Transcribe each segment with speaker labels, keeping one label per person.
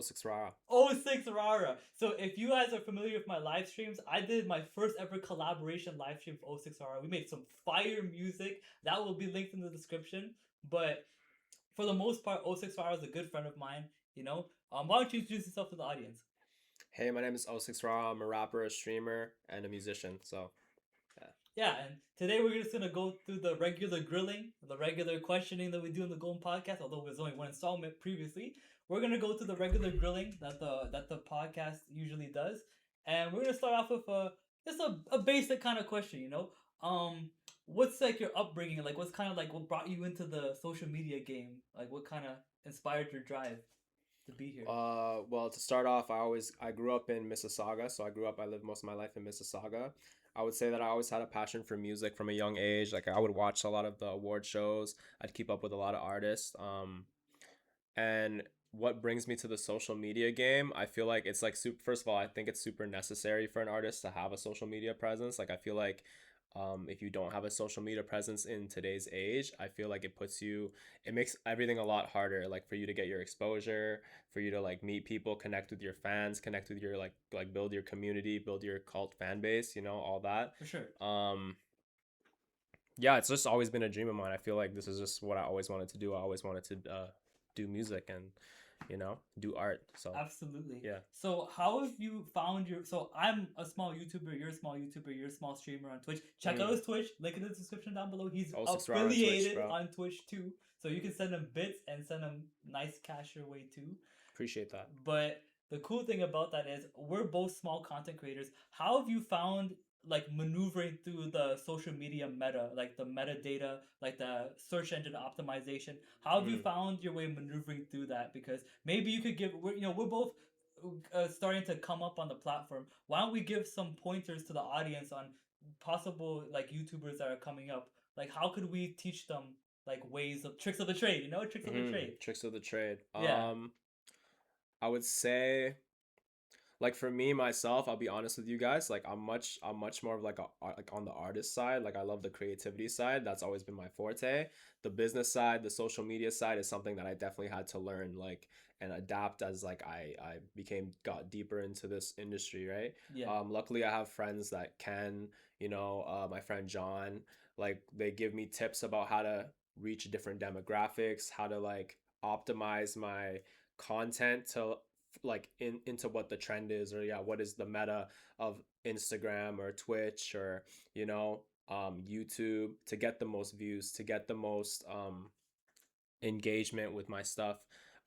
Speaker 1: O6 Rara.
Speaker 2: Oh six Rara. So if you guys are familiar with my live streams, I did my first ever collaboration live stream with oh 06 Rara. We made some fire music. That will be linked in the description. But for the most part, oh 06 Rara is a good friend of mine, you know. Why don't you introduce yourself to the audience?
Speaker 1: Hey, my name is O6 Rara. I'm a rapper, a streamer, and a musician. So, yeah.
Speaker 2: Yeah, and today we're just gonna go through the regular grilling, the regular questioning that we do in the Golden Podcast. Although there's only one installment previously, we're gonna go through the regular grilling that the podcast usually does, and we're gonna start off with just a basic kind of question. What's like your upbringing? Like, what's kind of like what brought you into the social media game? Like, what kind of inspired your drive to be here?
Speaker 1: Well, to start off, I grew up in Mississauga, so I lived most of my life in Mississauga. I would say that I always had a passion for music from a young age. Like I would watch a lot of the award shows. I'd keep up with a lot of artists. And what brings me to the social media game, I feel like it's like super, first of all, I think it's super necessary for an artist to have a social media presence. Like I feel like if you don't have a social media presence in today's age, I feel like it makes everything a lot harder, like for you to get your exposure, for you to like meet people, connect with your fans, connect with your like build your community, build your cult fan base, all that.
Speaker 2: For sure.
Speaker 1: Yeah, it's just always been a dream of mine. I feel like this is just what I always wanted to do. I always wanted to do music and do art. So
Speaker 2: Absolutely.
Speaker 1: yeah.
Speaker 2: So how have you found your? So I'm a small YouTuber. You're a small YouTuber. You're a small streamer on Twitch. Check out his Twitch. Link in the description down below. He's affiliated on Twitch too, so you can send him bits and send him nice cash your way too.
Speaker 1: Appreciate that.
Speaker 2: But the cool thing about that is we're both small content creators. How have you found like maneuvering through the social media meta, like the metadata, like the search engine optimization? How have you found your way maneuvering through that? Because maybe you could we're both starting to come up on the platform. Why don't we give some pointers to the audience on possible like YouTubers that are coming up? Like how could we teach them like ways of tricks of the trade? Tricks of the trade.
Speaker 1: Tricks of the trade.
Speaker 2: Yeah.
Speaker 1: I would say, like for me myself, I'll be honest with you guys. Like I'm much more of like on the artist side. Like I love the creativity side. That's always been my forte. The business side, the social media side is something that I definitely had to learn like and adapt as like I got deeper into this industry, right?
Speaker 2: Yeah.
Speaker 1: Luckily I have friends that can, my friend John, like they give me tips about how to reach different demographics, how to like optimize my content to like into what the trend is, or yeah, what is the meta of Instagram or Twitch or YouTube, to get the most views, to get the most engagement with my stuff.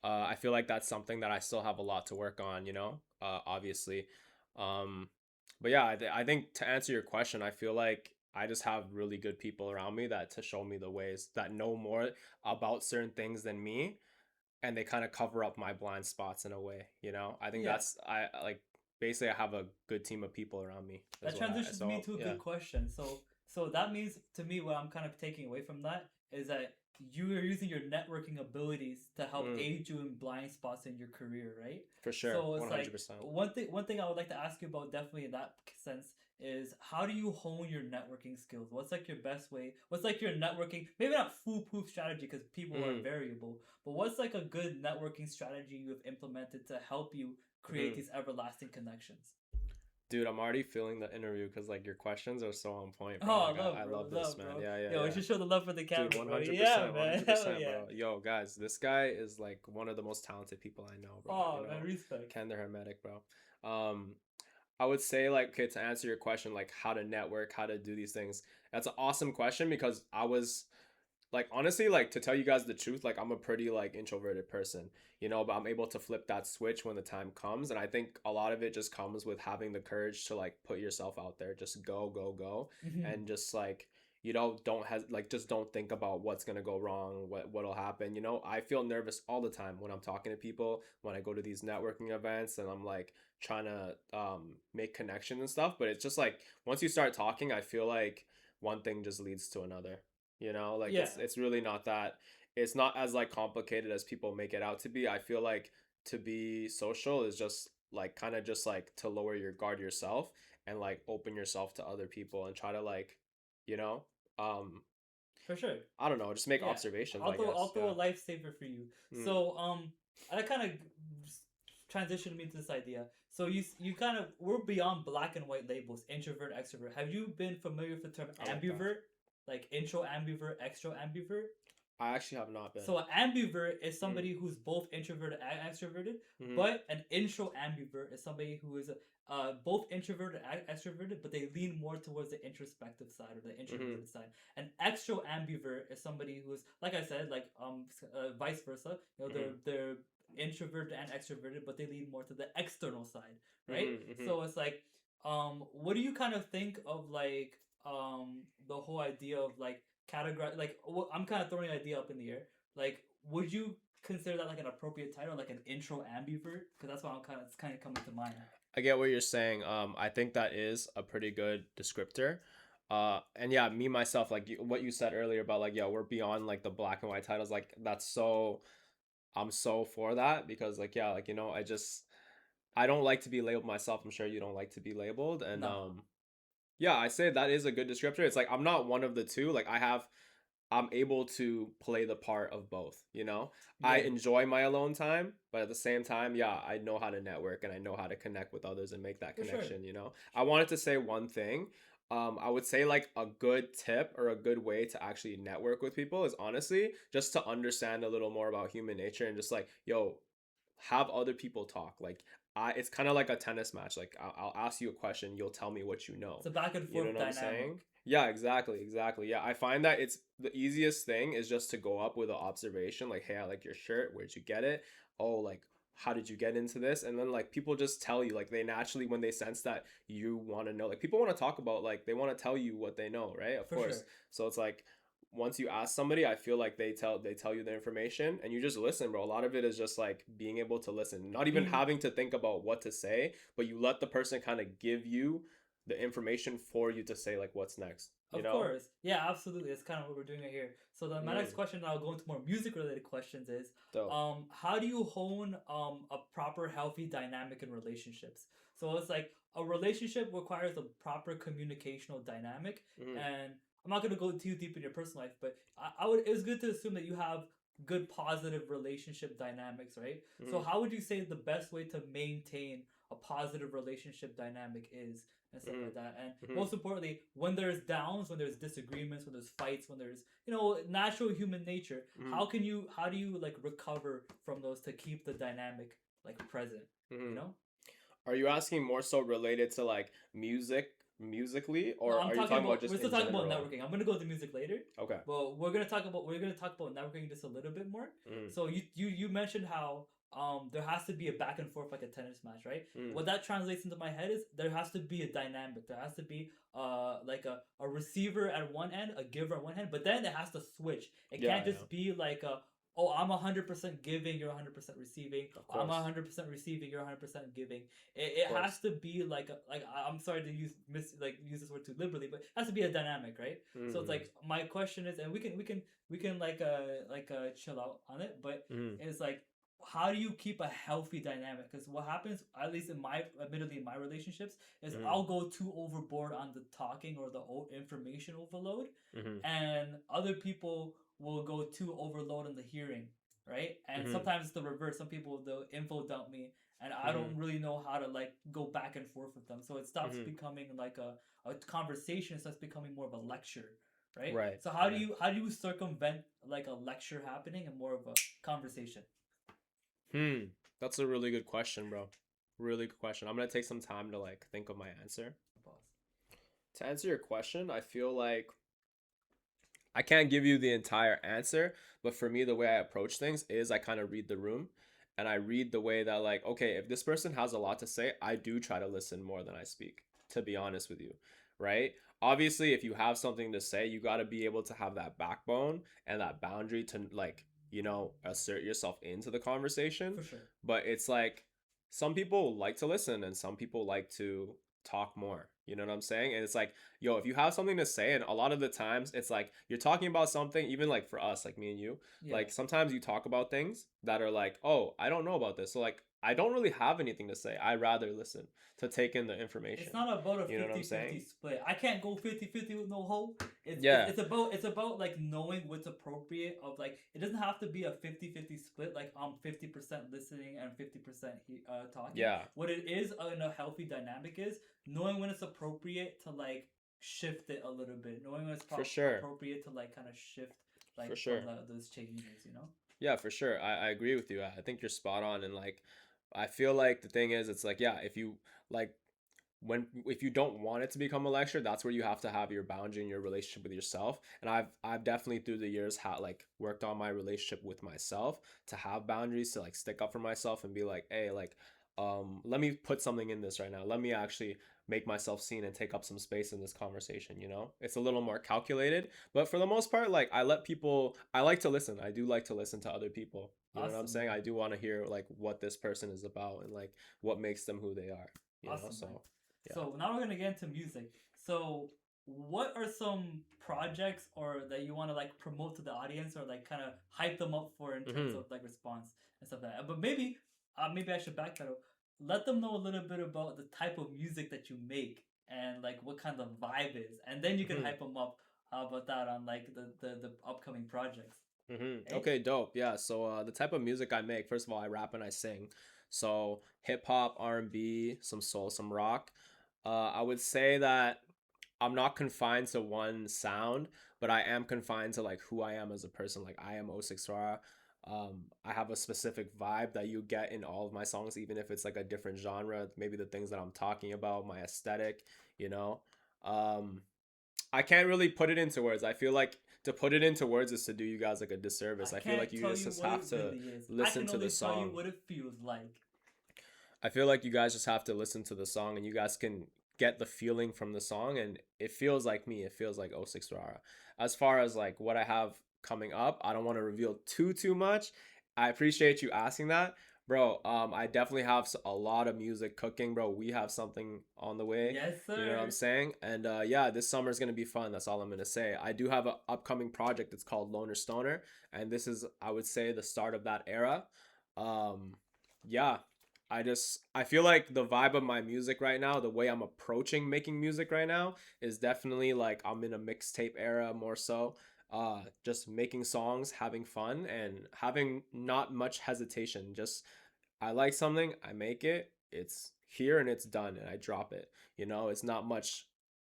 Speaker 1: I feel like that's something that I still have a lot to work on, obviously. But yeah, I think to answer your question, I feel like I just have really good people around me that to show me the ways, that know more about certain things than me, and they kind of cover up my blind spots in a way. I think that's I like basically I have a good team of people around me.
Speaker 2: That transitions me to a good question. So that means to me what I'm kind of taking away from that is that you are using your networking abilities to help aid you in blind spots in your career, right?
Speaker 1: For sure.
Speaker 2: So it's
Speaker 1: 100%.
Speaker 2: like one thing I would like to ask you about definitely in that sense is how do you hone your networking skills? What's like your best way? What's like your networking, maybe not foolproof strategy because people are variable, but what's like a good networking strategy you have implemented to help you create these everlasting connections?
Speaker 1: Dude, I'm already feeling the interview because like your questions are so on point,
Speaker 2: bro. Oh, like,
Speaker 1: I love this,
Speaker 2: bro.
Speaker 1: man. Yeah,
Speaker 2: Yo, we should show the love for the camera.
Speaker 1: Dude, 100%,
Speaker 2: yeah, man.
Speaker 1: 100%, bro. Yo, guys, this guy is like one of the most talented people I know, bro.
Speaker 2: Oh, man, respect.
Speaker 1: Ken the Hermetic, bro. I would say like, okay, to answer your question, like how to network, how to do these things. That's an awesome question because I was like, honestly, like to tell you guys the truth, like I'm a pretty like introverted person, but I'm able to flip that switch when the time comes. And I think a lot of it just comes with having the courage to like put yourself out there, just go, and just like, don't have like, just don't think about what's going to go wrong, what'll happen. I feel nervous all the time when I'm talking to people, when I go to these networking events and I'm like trying to make connections and stuff. But it's just like, once you start talking, I feel like one thing just leads to another. Like it's really not that, it's not as like complicated as people make it out to be. I feel like to be social is just like kind of just like to lower your guard yourself and like open yourself to other people and try to like you know
Speaker 2: for sure,
Speaker 1: I don't know, just make observations.
Speaker 2: I'll throw a lifesaver for you. So I kind of transition me to this idea. So you kind of we're beyond black and white labels, introvert, extrovert. Have you been familiar with the term
Speaker 1: I like that.
Speaker 2: ambivert, like intro ambivert, extro ambivert?
Speaker 1: I actually have not been.
Speaker 2: So an ambivert is
Speaker 1: Mm.
Speaker 2: somebody who's both introverted and extroverted,
Speaker 1: Mm-hmm.
Speaker 2: but an intro ambivert is somebody who is both introverted and extroverted, but they lean more towards the introspective side or the
Speaker 1: Mm-hmm.
Speaker 2: introverted side. An extro ambivert is somebody who's, like I said, like vice versa. You know,
Speaker 1: Mm-hmm.
Speaker 2: they're introverted and extroverted, but they lean more to the external side, right?
Speaker 1: Mm-hmm. Mm-hmm.
Speaker 2: So it's like, what do you kind of think of like the whole idea of like categorize like I'm kind of throwing an idea up in the air. Like, would you consider that like an appropriate title, like an intro ambivert? Because that's what it's kind of coming to mind.
Speaker 1: I get what you're saying. I think that is a pretty good descriptor. And yeah, me myself, like what you said earlier about like, yeah, we're beyond like the black and white titles. Like that's so, I'm so for that because like, yeah, like, I don't like to be labeled myself. I'm sure you don't like to be labeled. And
Speaker 2: No,
Speaker 1: yeah, I say that is a good descriptor. It's like I'm not one of the two. Like I'm able to play the part of both, you know? I
Speaker 2: yeah,
Speaker 1: enjoy my alone time, but at the same time, yeah, I know how to network and I know how to connect with others and make that
Speaker 2: for sure.
Speaker 1: connection, you know? I wanted to say one thing. I would say like a good tip or a good way to actually network with people is honestly just to understand a little more about human nature and just like, yo, have other people talk. Like it's kind of like a tennis match. Like I'll ask you a question, you'll tell me what you know.
Speaker 2: It's a back and
Speaker 1: You know
Speaker 2: forth
Speaker 1: what I'm
Speaker 2: dynamic.
Speaker 1: saying? Yeah, exactly, exactly. Yeah, I find that it's the easiest thing is just to go up with an observation, like, hey, I like your shirt. Where'd you get it? Oh, like, how did you get into this? And then like people just tell you, like they naturally when they sense that you want to know, like people want to talk about, like they want to tell you what they know, right? Of
Speaker 2: For sure.
Speaker 1: course. So it's like once you ask somebody, I feel like they tell you the information and you just listen, bro. A lot of it is just like being able to listen, not even
Speaker 2: Being
Speaker 1: having to think about what to say, but you let the person kind of give you the information for you to say like what's next, you
Speaker 2: Of
Speaker 1: know?
Speaker 2: course. Yeah, absolutely. That's kind of what we're doing right here. So my next
Speaker 1: Mm,
Speaker 2: question, I'll go into more music related questions is
Speaker 1: dope.
Speaker 2: how do you hone a proper healthy dynamic in relationships? So it's like a relationship requires a proper communicational dynamic,
Speaker 1: Mm,
Speaker 2: and I'm not gonna go too deep in your personal life, but I would it was good to assume that you have good positive relationship dynamics, right? So
Speaker 1: mm,
Speaker 2: how would you say the best way to maintain a positive relationship dynamic is and stuff
Speaker 1: mm,
Speaker 2: like that. And
Speaker 1: mm,
Speaker 2: most importantly, when there's downs, when there's disagreements, when there's fights, when there's natural human nature,
Speaker 1: mm,
Speaker 2: how do you like recover from those to keep the dynamic like present? You
Speaker 1: mm.
Speaker 2: know?
Speaker 1: Are you asking more so related to like musically,
Speaker 2: No,
Speaker 1: or
Speaker 2: I'm
Speaker 1: are you
Speaker 2: talking
Speaker 1: talking about
Speaker 2: about we're
Speaker 1: just
Speaker 2: still
Speaker 1: in
Speaker 2: talking about
Speaker 1: general?
Speaker 2: networking. I'm gonna go to music later,
Speaker 1: Okay.
Speaker 2: but we're gonna talk about networking just a little bit more.
Speaker 1: Mm,
Speaker 2: So you mentioned how there has to be a back and forth like a tennis match, right?
Speaker 1: mm.
Speaker 2: What that translates into my head is there has to be a dynamic. There has to be like a receiver at one end, a giver at one end, but then it has to switch. It
Speaker 1: Yeah,
Speaker 2: can't
Speaker 1: yeah.
Speaker 2: just be like a oh I'm 100% giving, you're 100% receiving.
Speaker 1: Of
Speaker 2: I'm
Speaker 1: course.
Speaker 2: 100% receiving, you're 100% giving.
Speaker 1: Of
Speaker 2: It has
Speaker 1: course.
Speaker 2: to be like I'm sorry to use this word too liberally, but it has to be a dynamic, right? So it's
Speaker 1: Mm,
Speaker 2: like my question is, and we can chill out on it, but
Speaker 1: mm,
Speaker 2: it's like how do you keep a healthy dynamic? Because what happens, at least in my admittedly in my relationships, is
Speaker 1: mm,
Speaker 2: I'll go too overboard on the talking or the information overload,
Speaker 1: mm,
Speaker 2: and other people will go too overload on the hearing, right? And
Speaker 1: mm,
Speaker 2: sometimes it's the reverse. Some people they'll info dump me, and I
Speaker 1: mm,
Speaker 2: don't really know how to like go back and forth with them. So it stops
Speaker 1: mm.
Speaker 2: becoming like a conversation. It starts becoming more of a lecture, right?
Speaker 1: Right,
Speaker 2: So
Speaker 1: right.
Speaker 2: how do you circumvent like a lecture happening and more of a conversation?
Speaker 1: Hmm. That's a really good question, bro. Really good question. I'm gonna take some time to like think of my answer.
Speaker 2: Pause.
Speaker 1: To answer your question, I feel like I can't give you the entire answer, but for me, the way I approach things is I kind of read the room and I read the way that, like, okay, if this person has a lot to say, I do try to listen more than I speak, to be honest with you, right? Obviously, if you have something to say, you got to be able to have that backbone and that boundary to, like, assert yourself into the conversation.
Speaker 2: For sure.
Speaker 1: But it's like some people like to listen and some people like to talk more. You know what I'm saying? And it's like, yo, if you have something to say, and a lot of the times it's like you're talking about something, even like for us, like me and you,
Speaker 2: Yeah.
Speaker 1: like sometimes you talk about things that are like, oh, I don't know about this. So like I don't really have anything to say. I rather listen to take in the
Speaker 2: It's
Speaker 1: information.
Speaker 2: not about a
Speaker 1: You know what I'm
Speaker 2: 50-50
Speaker 1: saying?
Speaker 2: split. I can't go 50-50 with no hope.
Speaker 1: Yeah.
Speaker 2: It's about like knowing what's appropriate of like it doesn't have to be a 50-50 split like I'm 50% listening and 50% talking.
Speaker 1: Yeah.
Speaker 2: What it is in a healthy dynamic is knowing when it's appropriate to like shift it a little bit. Knowing when it's
Speaker 1: For sure.
Speaker 2: appropriate to like kind of shift
Speaker 1: For
Speaker 2: like from
Speaker 1: sure.
Speaker 2: those changes, you know?
Speaker 1: Yeah, for sure. I agree with you. I think you're spot on. And like, I feel like the thing is, it's like, yeah, if you like, when if you don't want it to become a lecture, that's where you have to have your boundary in your relationship with yourself. And I've definitely through the years had like worked on my relationship with myself to have boundaries, to like stick up for myself and be like, hey, like, let me put something in this right now. Let me actually make myself seen and take up some space in this conversation, you know? It's a little more calculated, but for the most part, like I like to listen. I do like to listen to other people. You know what I'm
Speaker 2: Awesome,
Speaker 1: saying?
Speaker 2: man.
Speaker 1: I do want to hear like what this person is about and like what makes them who they are, you know?
Speaker 2: Awesome, man.
Speaker 1: So, yeah.
Speaker 2: So now we're gonna get into music. So what are some projects or that you want to like promote to the audience or like kind of hype them up for in terms
Speaker 1: Mhm.
Speaker 2: of like response and stuff like that? But maybe I should backpedal. Let them know a little bit about the type of music that you make and like what kind of vibe is, and then you can
Speaker 1: Mhm.
Speaker 2: hype them up about that on like the upcoming projects.
Speaker 1: Mhm.
Speaker 2: Hey,
Speaker 1: Okay, dope. Yeah. So the type of music I make, first of all, I rap and I sing. So hip hop, R&B, some soul, some rock. I would say that I'm not confined to one sound, but I am confined to like who I am as a person. Like I am O Six Rara. I have a specific vibe that you get in all of my songs, even if it's like a different genre. Maybe the things that I'm talking about, my aesthetic, you know. Um, I can't really put it into words. I feel like to put it into words is to do you guys like a
Speaker 2: I
Speaker 1: disservice. I feel like
Speaker 2: can't
Speaker 1: you
Speaker 2: tell
Speaker 1: just
Speaker 2: you what it
Speaker 1: have to
Speaker 2: really is. I
Speaker 1: listen
Speaker 2: can
Speaker 1: to the
Speaker 2: only tell you
Speaker 1: song.
Speaker 2: what it feels like.
Speaker 1: I feel like you guys just have to listen to the song and you guys can get the feeling from the song and it feels like me. It feels like O Six Rara. As far as like what I have coming up, I don't want to reveal too much. I appreciate you asking that. Bro, I definitely have a lot of music cooking, bro. We have something on the way.
Speaker 2: Yes,
Speaker 1: You know what I'm
Speaker 2: sir.
Speaker 1: saying? And yeah, this summer is gonna be fun. That's all I'm gonna say. I do have an upcoming project. It's called Loner Stoner, and this is, I would say, the start of that era. Um, yeah, I feel like the vibe of my music right now, the way I'm approaching making music right now is definitely like I'm in a mixtape era more so. Just making songs, having fun and having not much hesitation. Just I like something, I make it, it's here and it's done and I drop it. You know, it's not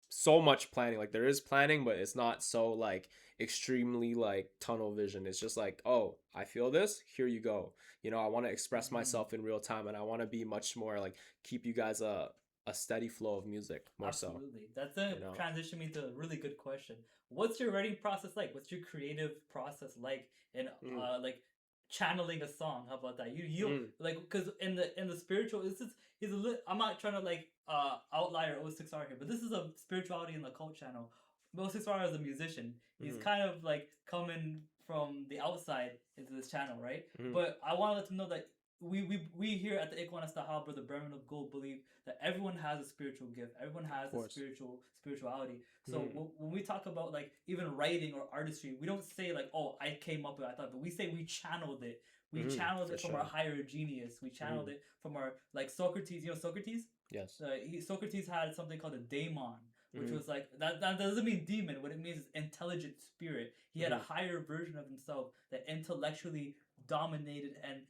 Speaker 1: so much planning. Like there is planning, but it's not so like extremely like tunnel vision. It's just like, oh, I feel this, here you go. You know, I want to express
Speaker 2: Mm-hmm.
Speaker 1: myself in real time and I want to be much more like keep you guys a steady flow of music more so,
Speaker 2: Absolutely. That's a
Speaker 1: you know.
Speaker 2: transition me to a really good question. What's your writing process like? What's your creative process like in
Speaker 1: Mm,
Speaker 2: like channeling a song? How about that? You
Speaker 1: mm,
Speaker 2: like because in the spiritual this is he's a I'm not trying to like outlier O6R here, but this is a spirituality in the cult channel. O6R is a musician. He's
Speaker 1: mm,
Speaker 2: kind of like coming from the outside into this channel, right?
Speaker 1: mm.
Speaker 2: But I want to let them know that we here at the Iguana Style Brother Bremen of Gold believe that everyone has a spiritual gift. Everyone
Speaker 1: Of
Speaker 2: has a
Speaker 1: course.
Speaker 2: spirituality. So
Speaker 1: Mm,
Speaker 2: when we talk about like even writing or artistry, we don't say like, "Oh, I came up with it, I thought," but we say we channeled it. We channeled
Speaker 1: for
Speaker 2: it from our
Speaker 1: sure.
Speaker 2: higher genius. We channeled
Speaker 1: Mm,
Speaker 2: it from our like Socrates. You know Socrates.
Speaker 1: yes.
Speaker 2: Socrates had something called a daemon, which
Speaker 1: Mm,
Speaker 2: was like that doesn't mean demon. What it means is intelligent spirit. He had a
Speaker 1: mm,
Speaker 2: higher version of himself that intellectually dominated and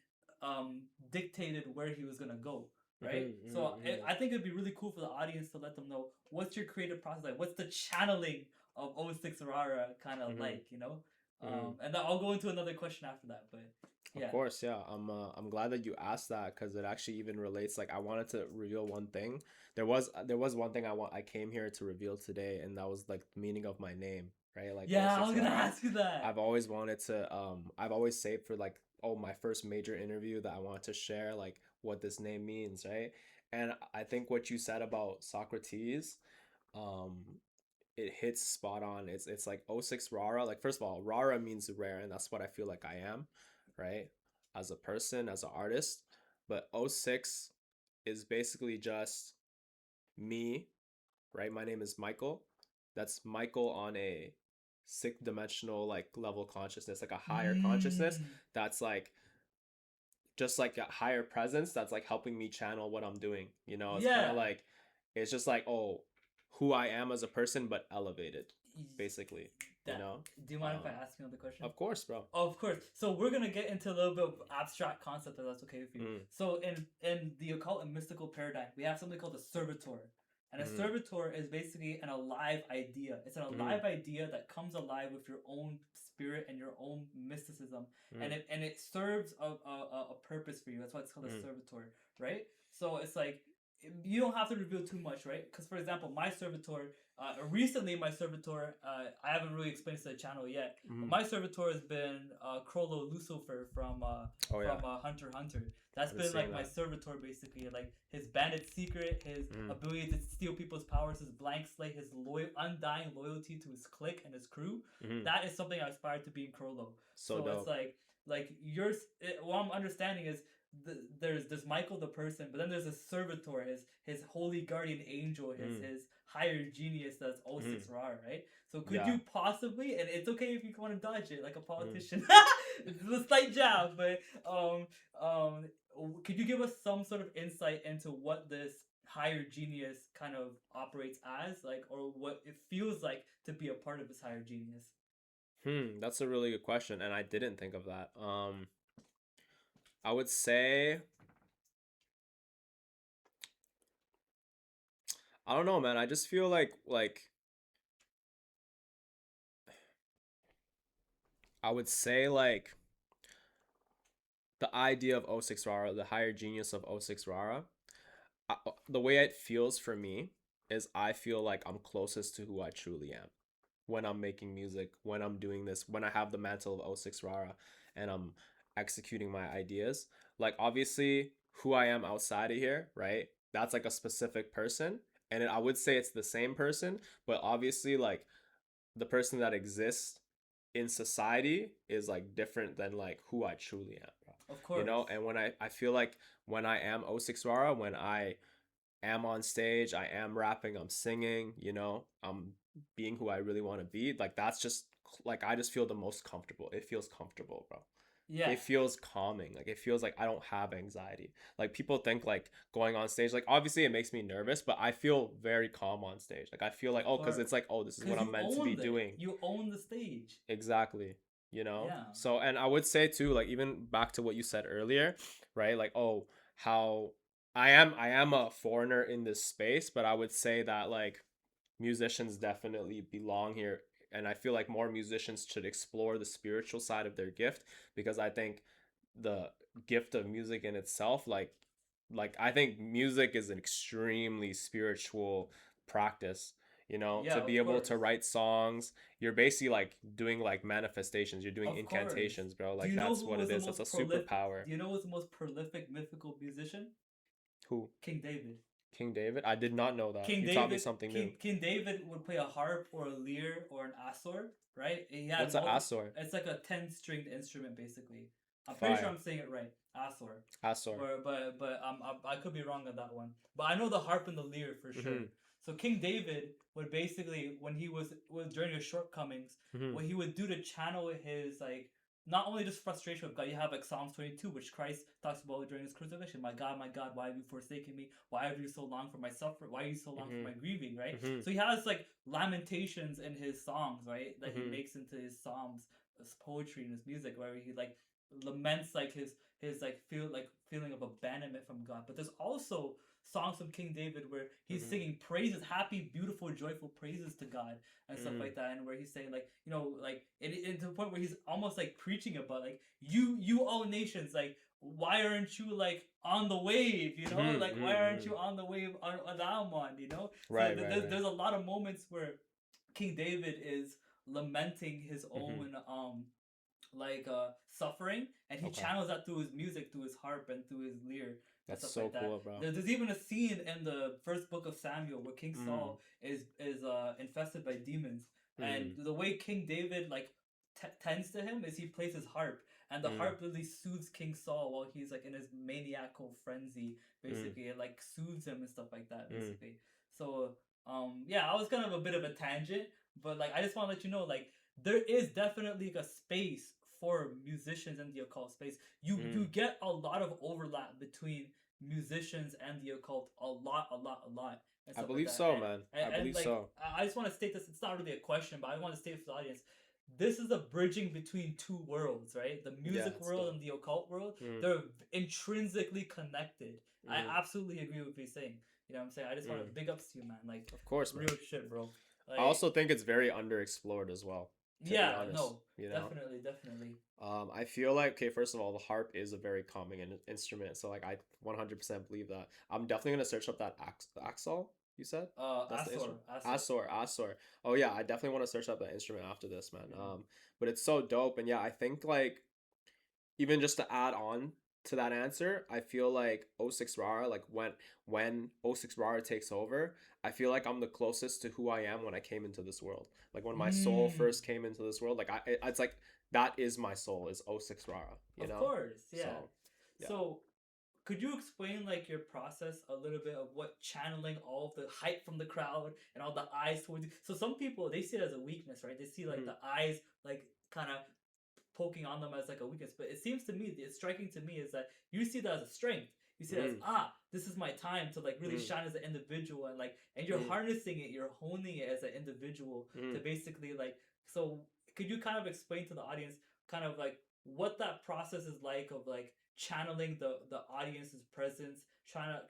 Speaker 2: dictated where he was gonna go. Right. So
Speaker 1: mm.
Speaker 2: I think it'd be really cool for the audience to let them know what's your creative process like. What's the channeling of O Six Rara kind of
Speaker 1: Mm,
Speaker 2: like, you know?
Speaker 1: mm.
Speaker 2: And then I'll go into another question after that. But
Speaker 1: Of
Speaker 2: yeah,
Speaker 1: course, yeah. I'm glad that you asked that because it actually even relates. Like I wanted to reveal one thing. There was one thing I came here to reveal today, and that was like the meaning of my name, right? Like oh
Speaker 2: yeah, I
Speaker 1: six
Speaker 2: was gonna
Speaker 1: Rara.
Speaker 2: ask you that.
Speaker 1: I've always wanted to I've always saved for like oh my first major interview that I want to share like what this name means, right? And I think what you said about Socrates, um, it hits spot on. It's like oh 06 Rara. Like first of all, Rara means rare, and that's what I feel like I am, right? As a person, as an artist. But oh 06 is basically just me, right? My name is Michael. That's Michael on a sixth dimensional like level consciousness, like a higher consciousness
Speaker 2: Mm.
Speaker 1: that's like just like a higher presence that's like helping me channel what I'm doing. You know, it's kind of
Speaker 2: Yeah.
Speaker 1: like it's just like, oh, who I am as a person but elevated, basically. You
Speaker 2: That.
Speaker 1: know.
Speaker 2: Do you mind if I
Speaker 1: Um,
Speaker 2: ask you another question?
Speaker 1: of course, bro.
Speaker 2: Oh, of course. So we're gonna get into a little bit of abstract concept, if that's okay with you.
Speaker 1: Mm,
Speaker 2: So in the occult and mystical paradigm, we have something called a servitor, and a
Speaker 1: mm,
Speaker 2: servitor is basically an alive idea. It's an
Speaker 1: mm,
Speaker 2: alive idea that comes alive with your own spirit and your own mysticism,
Speaker 1: mm,
Speaker 2: and it serves a purpose for you. That's why it's called a
Speaker 1: mm,
Speaker 2: servitor, right? So it's like you don't have to reveal too much, right? Because for example, my servitor, recently my servitor, I haven't really explained this to the channel yet, but
Speaker 1: mm.
Speaker 2: my servitor has been Crollo Lucifer
Speaker 1: Oh yeah,
Speaker 2: from Hunter x Hunter. That's
Speaker 1: I've been
Speaker 2: been
Speaker 1: seeing
Speaker 2: like my
Speaker 1: that.
Speaker 2: servitor basically, like his bandit secret, his
Speaker 1: Mm,
Speaker 2: ability to steal people's powers, his blank slate, his undying loyalty to his clique and his crew.
Speaker 1: mm.
Speaker 2: That is something I aspire to be in Crollo.
Speaker 1: So
Speaker 2: So it's
Speaker 1: dope.
Speaker 2: like yours. What I'm understanding is there's Michael the person, but then there's a servitor, his holy guardian angel,
Speaker 1: Mm,
Speaker 2: his higher genius that's
Speaker 1: mm.
Speaker 2: 06 Ra, right? So could
Speaker 1: Yeah.
Speaker 2: you possibly, and it's okay if you want to dodge it like a
Speaker 1: Mm.
Speaker 2: politician, it's a slight jab, but um, could you give us some sort of insight into what this higher genius kind of operates as, like, or what it feels like to be a part of this higher genius?
Speaker 1: That's a really good question, and I didn't think of that. I would say I don't know, man. I just feel like I would say like the idea of O six Rara, the higher genius of O six Rara, the way it feels for me is I feel like I'm closest to who I truly am when I'm making music, when I'm doing this, when I have the mantle of O six Rara and I'm executing my ideas. Like obviously who I am outside of here, right? That's like a specific person. And I would say it's the same person, but obviously like the person that exists in society is like different than like who I truly am, bro.
Speaker 2: Of
Speaker 1: You
Speaker 2: course.
Speaker 1: know, and when I feel like when I am O six Rara, when I am on stage, I am rapping, I'm singing, you know, I'm being who I really want to be. Like that's just like I just feel the most comfortable. It feels comfortable, bro.
Speaker 2: Yeah.
Speaker 1: It feels calming. Like it feels like I don't have anxiety. Like people think like going on stage, like obviously it makes me nervous, but I feel very calm on stage. Like I feel like
Speaker 2: Of
Speaker 1: oh, because
Speaker 2: course.
Speaker 1: it's like oh, this is what
Speaker 2: Because
Speaker 1: I'm
Speaker 2: you
Speaker 1: meant to be
Speaker 2: owned it.
Speaker 1: doing.
Speaker 2: You own the stage.
Speaker 1: Exactly. You know?
Speaker 2: Yeah.
Speaker 1: So, and I would say too, like even back to what you said earlier, right? Like, oh, how I am a foreigner in this space, but I would say that like musicians definitely belong here. And I feel like more musicians should explore the spiritual side of their gift because I think the gift of music in itself, like I think music is an extremely spiritual practice, you know,
Speaker 2: Yeah,
Speaker 1: to be
Speaker 2: of
Speaker 1: able to
Speaker 2: course.
Speaker 1: write songs. You're basically like doing like manifestations, you're doing
Speaker 2: Of course.
Speaker 1: incantations, bro.
Speaker 2: Do
Speaker 1: Like
Speaker 2: you know
Speaker 1: that's
Speaker 2: who
Speaker 1: what
Speaker 2: was
Speaker 1: it
Speaker 2: the
Speaker 1: is. That's a
Speaker 2: most prolific?
Speaker 1: superpower.
Speaker 2: Do you know who's the most prolific mythical musician?
Speaker 1: Who?
Speaker 2: King David.
Speaker 1: King David? I did not know that.
Speaker 2: King
Speaker 1: You taught me
Speaker 2: David.
Speaker 1: something new.
Speaker 2: King David would play a harp or a lyre or an asor, right? He had
Speaker 1: What's an
Speaker 2: multiple.
Speaker 1: Asor?
Speaker 2: It's like a 10 stringed instrument, basically. I'm pretty sure
Speaker 1: Fire.
Speaker 2: I'm saying it right. Asor.
Speaker 1: Asor.
Speaker 2: But I could be wrong on that one. But I know the harp and the lyre for sure.
Speaker 1: Mm-hmm.
Speaker 2: So King David would basically, when he was during his shortcomings,
Speaker 1: Mm-hmm.
Speaker 2: what he would do to channel his like not only just frustration with God, you have like Psalms 22, which Christ talks about during his crucifixion. My God, why have you forsaken me? Why have you so long for my suffer? Why are you so long for
Speaker 1: Mm-hmm.
Speaker 2: my grieving? Right.
Speaker 1: Mm-hmm.
Speaker 2: So he has like lamentations in his songs, right, that he
Speaker 1: Mm-hmm.
Speaker 2: makes into his psalms, his poetry and his music, where he like laments like his like feeling of abandonment from God. But there's also songs from King David where he's
Speaker 1: Mm-hmm.
Speaker 2: singing praises, happy, beautiful, joyful praises to God and stuff
Speaker 1: Mm-hmm.
Speaker 2: like that, and where he's saying like like it to the point where he's almost like preaching about like you all nations, like why aren't you like on the wave, like why aren't
Speaker 1: Mm-hmm.
Speaker 2: you on the wave on Almond, So
Speaker 1: Right, right, right.
Speaker 2: there's a lot of moments where King David is lamenting his
Speaker 1: Mm-hmm.
Speaker 2: own suffering, and he
Speaker 1: Okay.
Speaker 2: channels that through his music, through his harp and through his lyre and
Speaker 1: That's
Speaker 2: stuff
Speaker 1: so
Speaker 2: like that.
Speaker 1: cool, bro.
Speaker 2: There's even a scene in the first book of Samuel where King
Speaker 1: Mm.
Speaker 2: Saul is infested by demons, and
Speaker 1: Mm.
Speaker 2: the way King David like tends to him is he plays his harp, and the
Speaker 1: Mm.
Speaker 2: harp really soothes King Saul while he's like in his maniacal frenzy, basically. It like soothes him and stuff like that,
Speaker 1: Mm.
Speaker 2: basically. So yeah, I was kind of a bit of a tangent, but like I just want to let you know, like there is definitely like a space for musicians in the occult space, you
Speaker 1: Mm.
Speaker 2: get a lot of overlap between musicians and the occult, a lot, and
Speaker 1: I
Speaker 2: stuff like
Speaker 1: believe
Speaker 2: that.
Speaker 1: so,
Speaker 2: And
Speaker 1: man. I
Speaker 2: and, and
Speaker 1: believe
Speaker 2: like
Speaker 1: so.
Speaker 2: I just want to state this. It's not really a question, but I want to state for the audience. This is a bridging between two worlds, right? The
Speaker 1: Yeah,
Speaker 2: music
Speaker 1: it's
Speaker 2: world
Speaker 1: dope.
Speaker 2: and the occult world.
Speaker 1: Mm.
Speaker 2: They're intrinsically connected. I
Speaker 1: Mm.
Speaker 2: absolutely agree with what you're saying. You know what I'm saying? I just want to
Speaker 1: Mm.
Speaker 2: big ups to you, man. Like
Speaker 1: Of course, man.
Speaker 2: real shit, bro.
Speaker 1: I
Speaker 2: Like
Speaker 1: also think it's very underexplored as well, to be
Speaker 2: yeah,
Speaker 1: honest.
Speaker 2: no,
Speaker 1: You know?
Speaker 2: definitely.
Speaker 1: I feel like, okay, first of all, the harp is a very calming instrument, so like I 100% believe that. I'm definitely gonna search up that Axel you said. That's the
Speaker 2: Asor,
Speaker 1: instrument.
Speaker 2: Asor.
Speaker 1: Asor. Oh yeah, I definitely want to search up that instrument after this, man.
Speaker 2: Mm.
Speaker 1: But it's so dope, and yeah, I think like even just to add on to that answer, I feel like O Six Rara, like when O Six Rara takes over, I feel like I'm the closest to who I am when I came into this world. Like when my soul
Speaker 2: Mm.
Speaker 1: first came into this world, like it's like that is my soul is O Six Rara, you
Speaker 2: Of
Speaker 1: know?
Speaker 2: course, yeah.
Speaker 1: So, yeah.
Speaker 2: So could you explain like your process a little bit of what channeling all of the hype from the crowd and all the eyes towards you? So some people they see it as a weakness, right? They see like
Speaker 1: Mhm.
Speaker 2: the eyes like kind of poking on them as like a weakness. But it seems to me, it's striking to me is that you see that as a strength. You see that as
Speaker 1: Mhm.
Speaker 2: this is my time to like really
Speaker 1: Mhm.
Speaker 2: shine as an individual and you're
Speaker 1: Mhm.
Speaker 2: harnessing it, you're honing it as an individual to
Speaker 1: Mhm.
Speaker 2: basically like so could you kind of explain to the audience kind of like what that process is like of like channeling the audience's presence,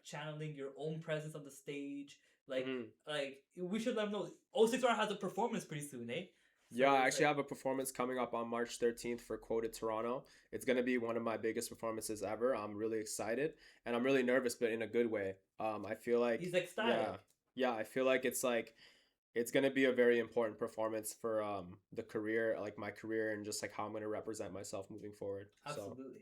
Speaker 2: channeling your own presence on the stage,
Speaker 1: Mhm.
Speaker 2: like we should let them know. O6R has a performance pretty soon, eh?
Speaker 1: Yeah,
Speaker 2: So
Speaker 1: I
Speaker 2: it's
Speaker 1: actually
Speaker 2: like
Speaker 1: have a performance coming up on March 13th for Quoted Toronto. It's going to be one of my biggest performances ever. I'm really excited and I'm really nervous, but in a good way. I feel like,
Speaker 2: he's
Speaker 1: yeah,
Speaker 2: ecstatic.
Speaker 1: yeah, I feel like it's going to be a very important performance for the career, like my career and just like how I'm going to represent myself moving forward. So,
Speaker 2: Absolutely.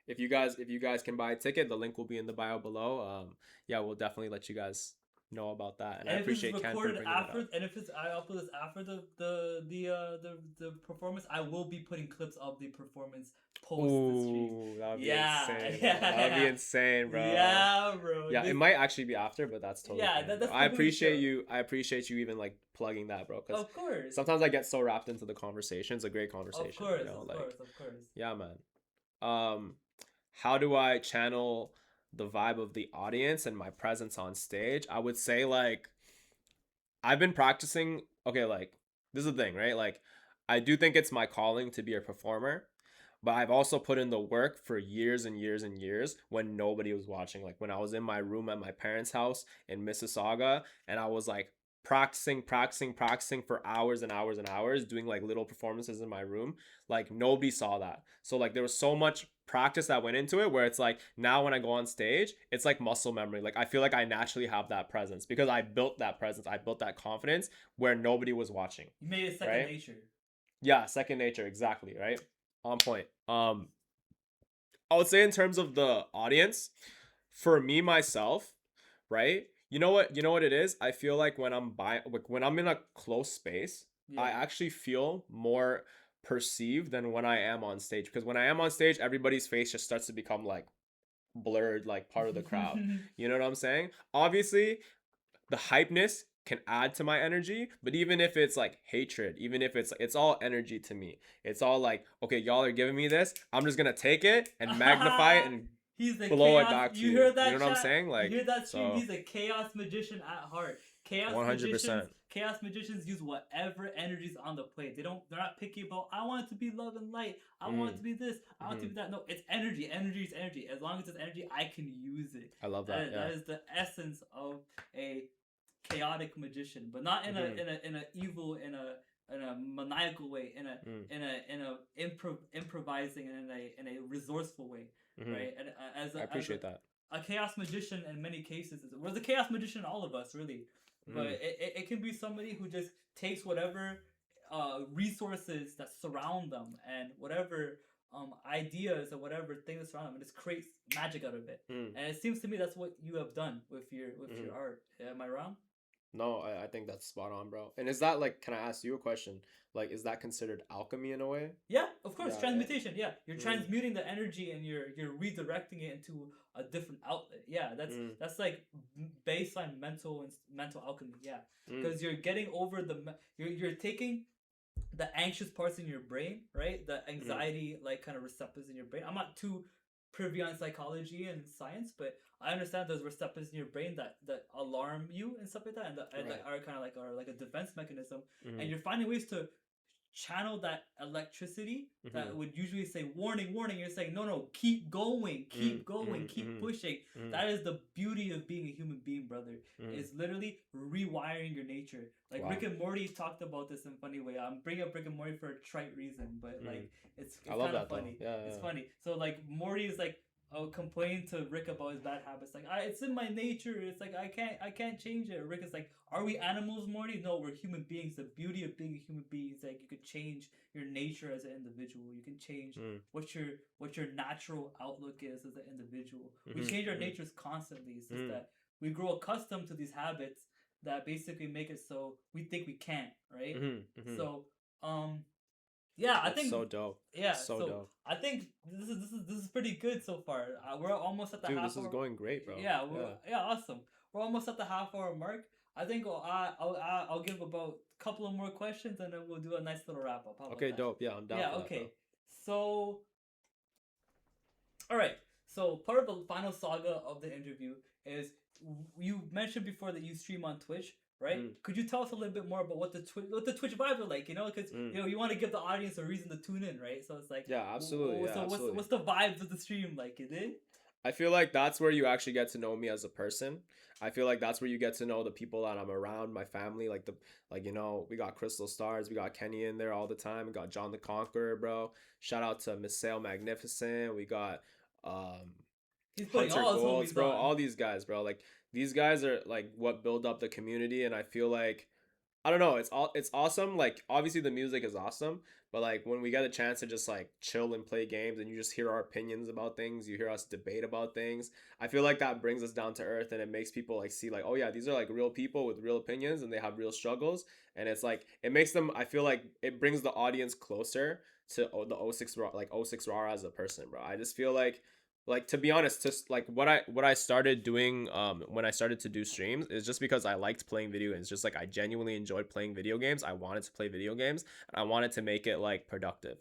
Speaker 1: if you guys can buy a ticket, the link will be in the bio below. Yeah, we'll definitely let you guys know about that. And I
Speaker 2: And if it's
Speaker 1: appreciate Ken for
Speaker 2: recorded
Speaker 1: bringing that
Speaker 2: after,
Speaker 1: up.
Speaker 2: and if it's I upload this after the performance, I will be putting clips of the performance post the stream.
Speaker 1: Ooh, that would be
Speaker 2: Yeah,
Speaker 1: insane, bro. That would be
Speaker 2: yeah,
Speaker 1: insane, bro.
Speaker 2: yeah, bro.
Speaker 1: Yeah, it
Speaker 2: This,
Speaker 1: might actually be after, but that's totally
Speaker 2: yeah,
Speaker 1: fine, bro.
Speaker 2: that's
Speaker 1: I
Speaker 2: completely
Speaker 1: appreciate
Speaker 2: chill.
Speaker 1: you. I appreciate you even like plugging that, bro, because
Speaker 2: Of course,
Speaker 1: sometimes I get so wrapped into the conversation. It's a great conversation, you know,
Speaker 2: of
Speaker 1: like
Speaker 2: course, of course.
Speaker 1: yeah, man. Um, how do I channel the vibe of the audience and my presence on stage? I would say like I've been practicing. Okay, like this is the thing, right? Like I do think it's my calling to be a performer, but I've also put in the work for years and years and years when nobody was watching. Like when I was in my room at my parents' house in Mississauga and I was like practicing for hours and hours and hours, doing like little performances in my room. Like nobody saw that. So like there was so much practice that went into it where it's like now when I go on stage, it's like muscle memory. Like I feel like I naturally have that presence because I built that presence. I built that confidence where nobody was watching,
Speaker 2: You made it second
Speaker 1: right?
Speaker 2: nature.
Speaker 1: Yeah, second nature, exactly, right? On point. I would say in terms of the audience, for me myself, right? You know what it is? I feel like when I'm in a close space,
Speaker 2: Yeah.
Speaker 1: I actually feel more perceived than when I am on stage because when I am on stage, everybody's face just starts to become like blurred, like part of the crowd. You know what I'm saying? Obviously, the hypeness can add to my energy, but even if it's like hatred, even if it's all energy to me. It's all like, okay, y'all are giving me this, I'm just gonna take it and magnify it and
Speaker 2: He's a
Speaker 1: blow it
Speaker 2: chaos.
Speaker 1: back to
Speaker 2: You
Speaker 1: you.
Speaker 2: heard
Speaker 1: You know
Speaker 2: that
Speaker 1: what I'm
Speaker 2: chat?
Speaker 1: saying?
Speaker 2: You
Speaker 1: Like,
Speaker 2: hear that stream?
Speaker 1: so
Speaker 2: He's a chaos magician at heart.
Speaker 1: 100%.
Speaker 2: Chaos magicians use whatever energies on the plate. They're not picky about I want it to be love and light. I want it
Speaker 1: Mm,
Speaker 2: to be this. I want it to
Speaker 1: hmm.
Speaker 2: be that. No, it's energy. Energy is energy. As long as it's energy, I can use it.
Speaker 1: I love that.
Speaker 2: That
Speaker 1: Yeah.
Speaker 2: is the essence of a chaotic magician, but not in a
Speaker 1: Hmm.
Speaker 2: in a evil in a maniacal way,
Speaker 1: Mm,
Speaker 2: in a improvising and in a resourceful way,
Speaker 1: hmm.
Speaker 2: right? And
Speaker 1: I appreciate that.
Speaker 2: a chaos magician in many cases was a chaos magician, all of us really, but
Speaker 1: Mm,
Speaker 2: it can be somebody who just takes whatever resources that surround them and whatever ideas or whatever things that surround them and just creates magic out of it.
Speaker 1: mm,
Speaker 2: And it seems to me that's what you have done with
Speaker 1: hmm.
Speaker 2: your art. Am I wrong?
Speaker 1: No, I think that's spot on, bro. And is that like, can I ask you a question? Like, is that considered alchemy in a way?
Speaker 2: Yeah, of course,
Speaker 1: Yeah, right?
Speaker 2: transmutation. Yeah, you're
Speaker 1: Mm,
Speaker 2: transmuting the energy and you're redirecting it into a different outlet. Yeah,
Speaker 1: mm,
Speaker 2: that's like baseline mental alchemy. Yeah,
Speaker 1: mm,
Speaker 2: because you're getting over you're taking the anxious parts in your brain, right? The
Speaker 1: Mm-hmm.
Speaker 2: anxiety like kind of receptors in your brain. I'm not too privy on psychology and science, but I understand those receptors in your brain that alarm you and stuff like that, and that
Speaker 1: Right.
Speaker 2: are kind of like are like a defense mechanism. And
Speaker 1: Mm-hmm.
Speaker 2: you're finding ways to channel that electricity
Speaker 1: Mm-hmm.
Speaker 2: that would usually say warning, warning. You're saying no, no, keep going, keep going,
Speaker 1: Mm-hmm.
Speaker 2: keep
Speaker 1: Mm-hmm.
Speaker 2: pushing.
Speaker 1: Mm-hmm.
Speaker 2: That is the beauty of being a human being, brother.
Speaker 1: Mm-hmm.
Speaker 2: Is literally rewiring your nature. Like Rick
Speaker 1: Wow.
Speaker 2: and Morty talked about this in a funny way. I'm bringing up Rick and Morty for a trite reason, but
Speaker 1: Mm-hmm.
Speaker 2: like
Speaker 1: I
Speaker 2: it's
Speaker 1: love
Speaker 2: kind of
Speaker 1: that though.
Speaker 2: funny.
Speaker 1: Yeah,
Speaker 2: It's
Speaker 1: yeah.
Speaker 2: funny. So like Morty is like complaining to Rick about his bad habits. Like it's in my nature. It's like I can't change it. Rick is like, are we animals, Morty? No, we're human beings. The beauty of being a human being is like you could change your nature as an individual. You can change
Speaker 1: Mm-hmm.
Speaker 2: what your natural outlook is as an individual. We change our
Speaker 1: Mm-hmm.
Speaker 2: natures constantly. It's just
Speaker 1: Mm-hmm.
Speaker 2: that we grow accustomed to these habits that basically make it so we think we can't, right?
Speaker 1: Mm-hmm. Mm-hmm.
Speaker 2: So yeah, I
Speaker 1: That's
Speaker 2: think
Speaker 1: so dope.
Speaker 2: yeah,
Speaker 1: So
Speaker 2: so
Speaker 1: dope.
Speaker 2: I think this is pretty good so far. We're almost at the
Speaker 1: Dude,
Speaker 2: half
Speaker 1: this is
Speaker 2: hour.
Speaker 1: going great, bro.
Speaker 2: Yeah,
Speaker 1: Yeah.
Speaker 2: awesome. We're almost at the half hour mark. I think I'll give about a couple of more questions and then we'll do a nice little wrap up. How about
Speaker 1: Okay,
Speaker 2: that?
Speaker 1: dope. Yeah, I'm down
Speaker 2: Yeah,
Speaker 1: for that, bro.
Speaker 2: okay. So, all right. So, part of the final saga of the interview is you mentioned before that you stream on Twitch, right?
Speaker 1: Mm,
Speaker 2: Could you tell us a little bit more about what the Twitch vibes are like? You know, because
Speaker 1: mm.
Speaker 2: you want to give the audience a reason to tune in, right? So it's like,
Speaker 1: Yeah, absolutely. Yeah,
Speaker 2: so
Speaker 1: absolutely.
Speaker 2: what's the vibes of the stream like? Is it?
Speaker 1: I feel like that's where you actually get to know me as a person. I feel like that's where you get to know the people that I'm around, my family, like we got Crystal Stars, we got Kenny in there all the time, we got John the Conqueror, bro. Shout out to Miss Sale Magnificent. We got um
Speaker 2: He's putting
Speaker 1: Hunter
Speaker 2: all his
Speaker 1: Golds,
Speaker 2: homies
Speaker 1: bro.
Speaker 2: on.
Speaker 1: All these guys, bro. Like these guys are like what build up the community, and I feel like I don't know. It's awesome. Like obviously the music is awesome, but like when we get a chance to just like chill and play games, and you just hear our opinions about things, you hear us debate about things. I feel like that brings us down to earth, and it makes people like see like, oh yeah, these are like real people with real opinions, and they have real struggles, and it's like it makes them. I feel like it brings the audience closer to the O six like O six Rara as a person, bro. I just feel like to be honest, just like what I started doing when I started to do streams is just because I liked playing video games. Just like I genuinely enjoyed playing video games. I wanted to play video games and I wanted to make it like productive,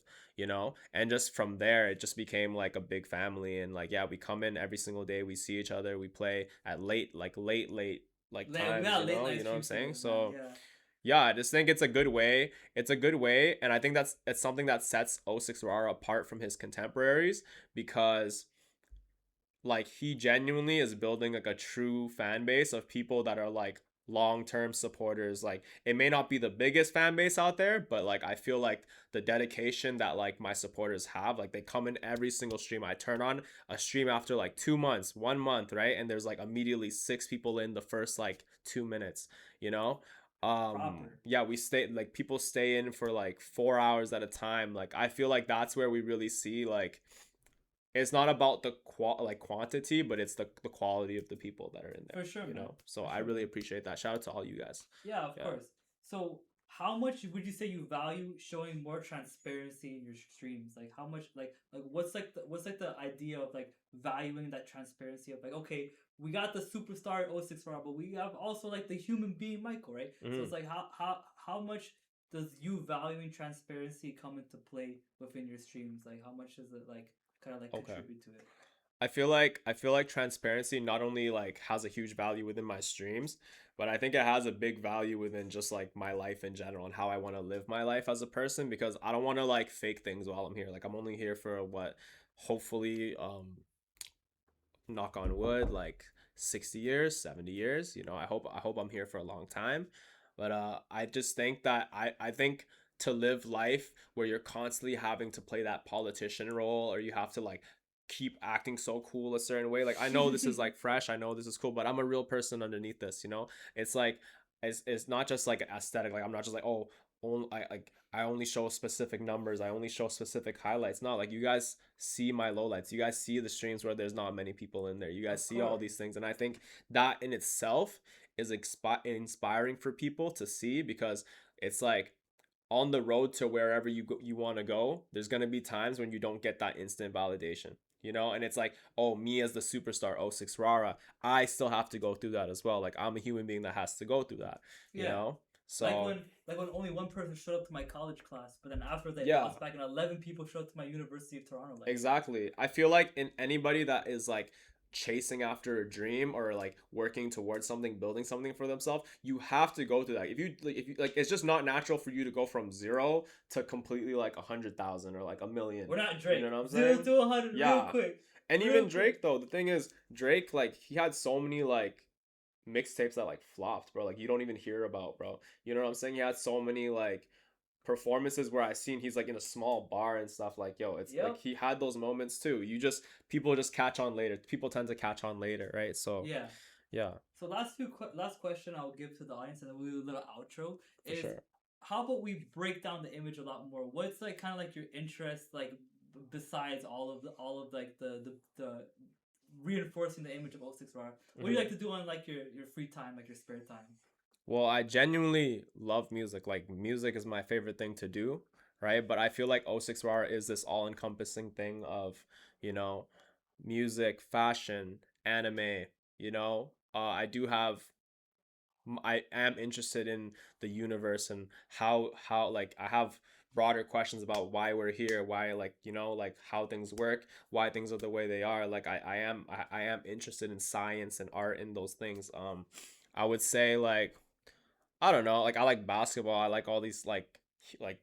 Speaker 1: and just from there it just became like a big family. And like yeah, we come in every single day, we see each other, we play at late like
Speaker 2: We
Speaker 1: times,
Speaker 2: got late night
Speaker 1: you know what I'm
Speaker 2: streams
Speaker 1: saying?
Speaker 2: together, man.
Speaker 1: So
Speaker 2: Yeah,
Speaker 1: yeah, I just think it's a good way. It's a good way, and I think that's it's something that sets O Six Rara apart from his contemporaries because like he genuinely is building like a true fan base of people that are like long-term supporters. Like it may not be the biggest fan base out there, but like I feel like the dedication that like my supporters have, like they come in every single stream. I turn on a stream after like 2 months, 1 month, right, and there's like immediately 6 people in the first like 2 minutes, you know.
Speaker 2: proper.
Speaker 1: Yeah, we stay like people stay in for like 4 hours at a time. Like I feel like that's where we really see like it's not about the quantity, but it's the quality of the people that are in
Speaker 2: For
Speaker 1: there,
Speaker 2: sure, man.
Speaker 1: So
Speaker 2: For
Speaker 1: I
Speaker 2: sure,
Speaker 1: really
Speaker 2: man.
Speaker 1: appreciate that. Shout out to all you guys.
Speaker 2: Yeah, of
Speaker 1: Yeah.
Speaker 2: course. So, how much would you say you value showing more transparency in your streams? Like, how much, like, what's like the idea of like valuing that transparency of like, okay, we got the superstar 06 Raw, but we have also like the human being Michael, right? So
Speaker 1: Mm-hmm.
Speaker 2: it's like, how much does you valuing transparency come into play within your streams? Like, how much does it like kind of like
Speaker 1: Okay.
Speaker 2: contribute to it?
Speaker 1: I feel like transparency not only like has a huge value within my streams, but I think it has a big value within just like my life in general and how I want to live my life as a person because I don't want to like fake things while I'm here. Like I'm only here for what hopefully knock on wood like 60 years, 70 years. I hope I'm here for a long time. But I just think that I think to live life where you're constantly having to play that politician role or you have to like keep acting so cool a certain way. Like I know this is like fresh, I know this is cool, but I'm a real person underneath this. It's like it's not just like aesthetic. Like I'm not just like, oh, only I only show specific numbers, I only show specific highlights. No, like you guys see my lowlights, you guys see the streams where there's not many people in there, you guys
Speaker 2: Of
Speaker 1: see all
Speaker 2: course.
Speaker 1: these things, and I think that in itself is inspiring for people to see because it's like on the road to wherever you want to go, there's going to be times when you don't get that instant validation, and it's like, oh, me as the superstar O Six Rara, I still have to go through that as well. Like I'm a human being that has to go through that, you
Speaker 2: Yeah.
Speaker 1: know
Speaker 2: Like
Speaker 1: So
Speaker 2: when only one person showed up to my college class, but then after they
Speaker 1: yeah,
Speaker 2: bounced back and 11 people showed up to my University of Toronto lecture.
Speaker 1: exactly. I feel like in anybody that is like chasing after a dream or like working towards something, building something for themselves, you have to go through that. If you like, it's just not natural for you to go from zero to completely like 100,000 or like a million.
Speaker 2: We're not
Speaker 1: You know
Speaker 2: Drake.
Speaker 1: what I'm
Speaker 2: Zero
Speaker 1: saying?
Speaker 2: to 100 real
Speaker 1: Yeah.
Speaker 2: quick.
Speaker 1: And
Speaker 2: Real
Speaker 1: even
Speaker 2: quick.
Speaker 1: Drake though, the thing is Drake like he had so many like mixtapes that like flopped, bro. Like you don't even hear about, bro. You know what I'm saying? He had so many like performances where I seen he's like in a small bar and stuff like yo it's like
Speaker 2: Yep.
Speaker 1: he had those moments too. You just people just catch on later. People tend to catch on later, right? So
Speaker 2: Yeah.
Speaker 1: yeah,
Speaker 2: So last question I'll give to the audience, and then we'll do a little outro.
Speaker 1: for
Speaker 2: Is
Speaker 1: sure.
Speaker 2: how about we break down the image a lot more? What's like kind of like your interest, like besides all of like the reinforcing the image of O Six Bar? What do you
Speaker 1: Hmm.
Speaker 2: like to do on like your free time, like your spare time?
Speaker 1: Well, I genuinely love music. Like music is my favorite thing to do, right? But I feel like O Six bar is this all-encompassing thing of, you know, music, fashion, anime, you know. I do have I am interested in the universe and how like I have broader questions about why we're here, why like you know like how things work, why things are the way they are. Like I am interested in science and art and those things. I would say like I don't know, like I like basketball. I like all these like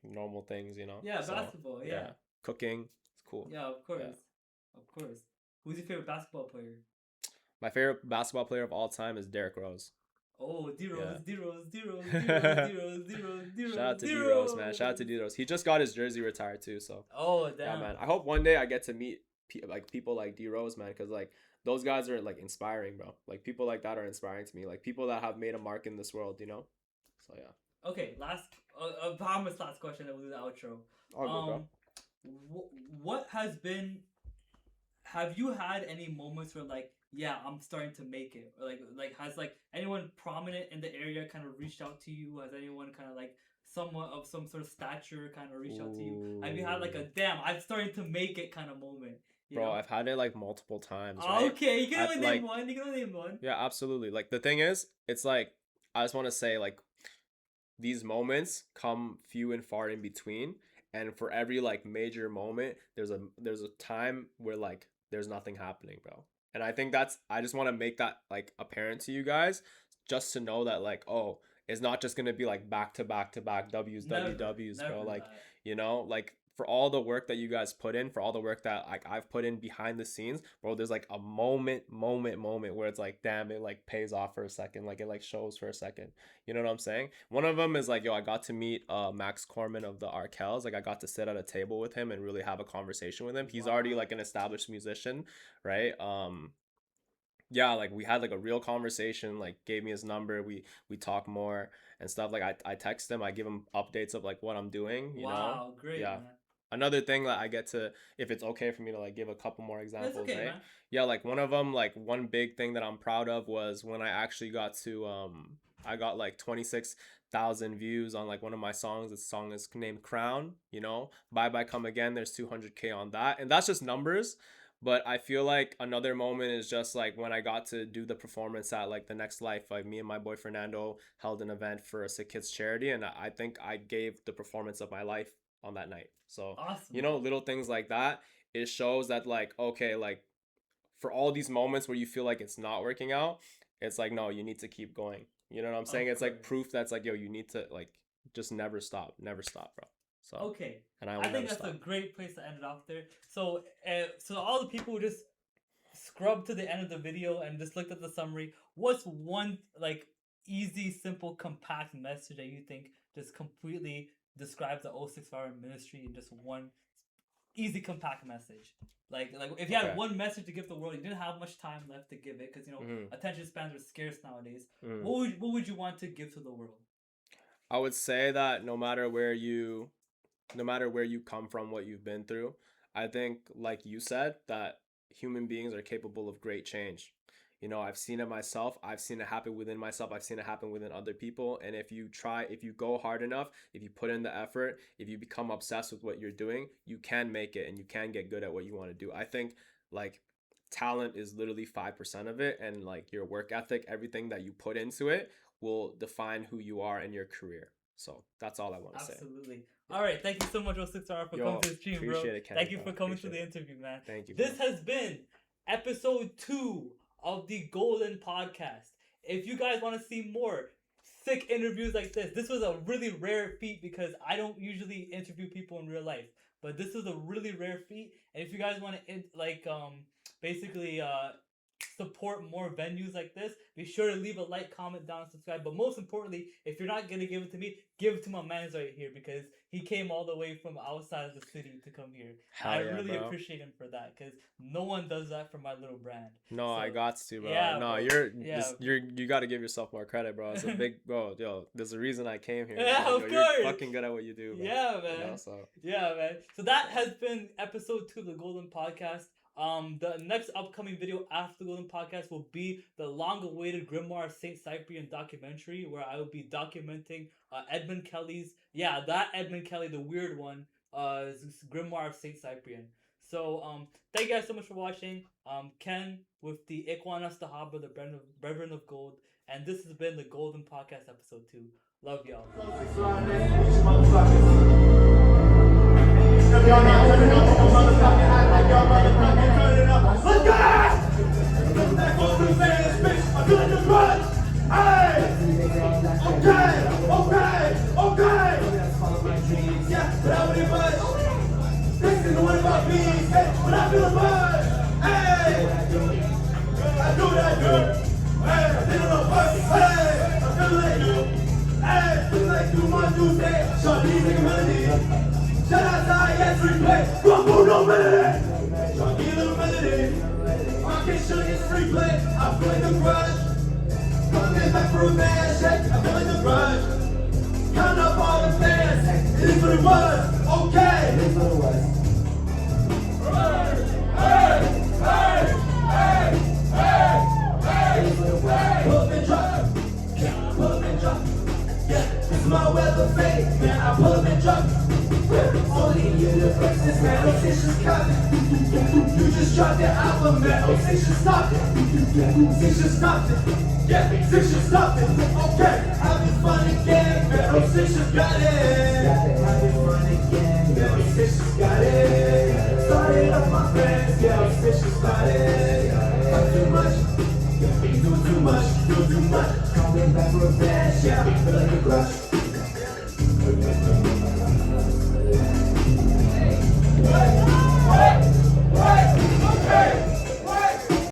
Speaker 1: normal things, you know.
Speaker 2: Yeah,
Speaker 1: So
Speaker 2: basketball.
Speaker 1: yeah,
Speaker 2: Yeah,
Speaker 1: cooking, it's cool.
Speaker 2: yeah,
Speaker 1: Yeah,
Speaker 2: of course. Who's your favorite basketball player?
Speaker 1: my favorite basketball player of all time is Derrick Rose.
Speaker 2: Oh, D
Speaker 1: Yeah.
Speaker 2: Rose, D Rose, D Rose, D Rose, D Rose, D Rose, D
Speaker 1: Shout out
Speaker 2: Rose,
Speaker 1: to
Speaker 2: D
Speaker 1: D Rose, man. Shout out to
Speaker 2: Rose.
Speaker 1: D Rose. He just got his jersey retired too. So
Speaker 2: Oh
Speaker 1: yeah,
Speaker 2: damn.
Speaker 1: man. I hope one day I get to meet like people like D Rose, man, because like those guys are like inspiring, bro. Like people like that are inspiring to me. Like people that have made a mark in this world, you know. So yeah,
Speaker 2: Okay, I promise last question, then we'll do the outro.
Speaker 1: all good, bro.
Speaker 2: Um, what has been? Have you had any moments where like, yeah, I'm starting to make it, or like has like anyone prominent in the area kind of reached out to you? Has anyone kind of like somewhat of some sort of stature kind of reached out to you? Have you had like a
Speaker 1: Ooh,
Speaker 2: damn, I'm starting to make it kind of moment? You
Speaker 1: bro,
Speaker 2: know?
Speaker 1: I've had it like multiple times, right?
Speaker 2: Okay, you can
Speaker 1: I
Speaker 2: only name
Speaker 1: like
Speaker 2: one. You can only name one.
Speaker 1: yeah, absolutely. Like the thing is, it's like I just want to say like these moments come few and far in between, and for every like major moment there's a time where like there's nothing happening, bro. And I think that's I just want to make that like apparent to you guys, just to know that like oh it's not just gonna be like back to back to back
Speaker 2: Never,
Speaker 1: w's bro.
Speaker 2: never
Speaker 1: Like
Speaker 2: that.
Speaker 1: you know like for all the work that you guys put in, for all the work that like I've put in behind the scenes, bro, there's like a moment where it's like damn it like pays off for a second, like it like shows for a second. You know what I'm saying? One of them is like, yo, I got to meet Max Corman of the Arkells. Like, I got to sit at a table with him and really have a conversation with him. He's already
Speaker 2: Wow.
Speaker 1: like an established musician, right? Yeah, like we had like a real conversation. Like, gave me his number. We talk more and stuff. Like, I text him. I give him updates of like what I'm doing. You know?
Speaker 2: Wow, great
Speaker 1: Yeah.
Speaker 2: man.
Speaker 1: Another thing that I get to, if it's okay for me to like give a couple more
Speaker 2: That's
Speaker 1: examples,
Speaker 2: okay,
Speaker 1: right?
Speaker 2: man.
Speaker 1: Yeah, like one of them, like one big thing that I'm proud of was when I actually got to I got like 26,000 views on like one of my songs. This song is named Crown, you know. Bye Bye Come Again, there's 200K on that. And that's just numbers, but I feel like another moment is just like when I got to do the performance at like the Next Life. Like me and my boy Fernando held an event for a Sick Kids charity, and I think I gave the performance of my life on that night. So, you
Speaker 2: Awesome.
Speaker 1: know, little things like that, it shows that like okay, like for all these moments where you feel like it's not working out, it's like no, you need to keep going. You know what I'm saying?
Speaker 2: Of
Speaker 1: It's like
Speaker 2: course.
Speaker 1: proof that's like yo, you need to like just never stop, bro. So,
Speaker 2: Okay.
Speaker 1: and I
Speaker 2: I
Speaker 1: will
Speaker 2: think
Speaker 1: never
Speaker 2: that's a
Speaker 1: stop.
Speaker 2: great place to end it off there. So, so all the people who just scrubbed to the end of the video and just looked at the summary, what's one like easy, simple, compact message that you think just completely describes the O Six Hour ministry in just one easy, compact message? Like if you had
Speaker 1: Okay.
Speaker 2: one message to give the world, you didn't have much time left to give it because
Speaker 1: Hmm.
Speaker 2: attention spans are scarce nowadays.
Speaker 1: Hmm.
Speaker 2: What would you want to give to the world?
Speaker 1: I would say that no matter where you come from, what you've been through, I think, like you said, that human beings are capable of great change. You know, I've seen it myself. I've seen it happen within myself. I've seen it happen within other people. And if you try, if you go hard enough, if you put in the effort, if you become obsessed with what you're doing, you can make it and you can get good at what you want to do. I think like talent is literally 5% of it. And like your work ethic, everything that you put into it will define who you are in your career. So that's all I want to say.
Speaker 2: Absolutely. All right. Thank you so much, 06R, for coming to the stream, bro.
Speaker 1: Appreciate it, Kenny,
Speaker 2: Thank you
Speaker 1: bro.
Speaker 2: for coming to
Speaker 1: Appreciate
Speaker 2: the interview, man.
Speaker 1: Thank you.
Speaker 2: This
Speaker 1: bro.
Speaker 2: has been episode 2 of the Golden Podcast. If you guys want to see more sick interviews like this was a really rare feat because I don't usually interview people in real life. But this is a really rare feat. And if you guys want to basically support more venues like this, be sure to leave a like, comment down, and subscribe. But most importantly, if you're not gonna give it to me, give it to my man right here because he came all the way from outside of the city to come here. I really appreciate him for that because no one does that for my little brand.
Speaker 1: No, I got to, bro.
Speaker 2: Yeah,
Speaker 1: no,
Speaker 2: bro.
Speaker 1: you got to give yourself more credit, bro. It's a big bro. Yo, there's a reason I came here.
Speaker 2: Yeah,
Speaker 1: bro.
Speaker 2: of course.
Speaker 1: You're fucking good at what you do, bro.
Speaker 2: Yeah, man.
Speaker 1: You know,
Speaker 2: Yeah, man. So that has been episode 2 of the Golden Podcast. The next upcoming video after the Golden Podcast will be the long-awaited Grimoire of Saint Cyprian documentary, where I will be documenting Edmund Kelly's, that Edmund Kelly, the weird one, Grimoire of Saint Cyprian. So, thank you guys so much for watching. Ken with the Ikwan Astahaba, the Brethren of Gold, and this has been the Golden Podcast episode 2. Love y'all.
Speaker 3: Shout out to IS replay, Rumble no melody. Shout little melody. Market Sugar's free play. I'm feeling the rush. Coming back for a man shake. I'm feeling the rush. Count up all the fans. It is what it was. Okay. It is what it was. Hey, hey, hey, hey, hey, hey. It is what it was. Pull up and drop. Yeah, pull up and drop. Yeah, this is my weather fade. Man, I pull up and drop. Only universe is man, Oxygen's coming. You just dropped your album, man, Oxygen stopped it. Oxygen stopped it. Yeah, Oxygen stopped it. Okay, having fun again, man, Oxygen got it. Having fun again, man, Oxygen got it. Started up my friends, yeah, Oxygen started. Talk too much, do too much, do too much. Coming back for a bash, yeah, feel like a crush.